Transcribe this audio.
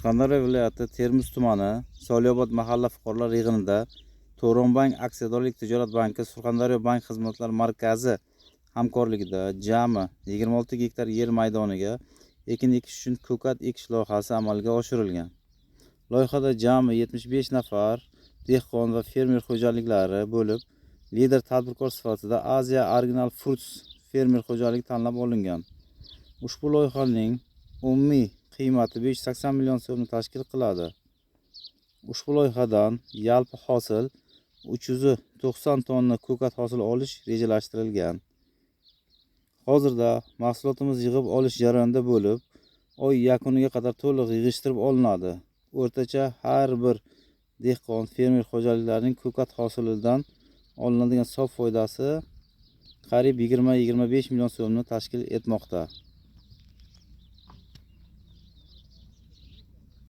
Surxondaryo viloyati Termiz tumani Soliobod mahalla fuqarolar yig'inida To'ronbank aksiyadorlik tijorat banki Surxondaryo bank xizmatlari markazi hamkorligida jami 26 gektar yer maydoniga ekin ekish uchun ko'kat ekish loyihasi amalga oshirilgan. Loyihada jami 75 nafar dehqon va fermer xo'jaliklari bo'lib, lider tadbirkor sifatida Asia Original Fruits fermer xo'jaligi tanlab olingan. Ushbu loyihaning umumiy qiymati 580 million so'mni tashkil qiladi. Ushbu loyihadan yalpi hosil 390 tonna ko'kat hosili olish rejalashtirilgan. Hozirda mahsulotimiz yig'ib olish jarayonida bo'lib, oy yakuniga qadar to'liq yig'ishtirib olinadi. O'rtacha har bir dehqon fermer xo'jaliklarining ko'kat hosilidan olinadigan sof foydasi qariyb 20-25 million so'mni tashkil etmoqda.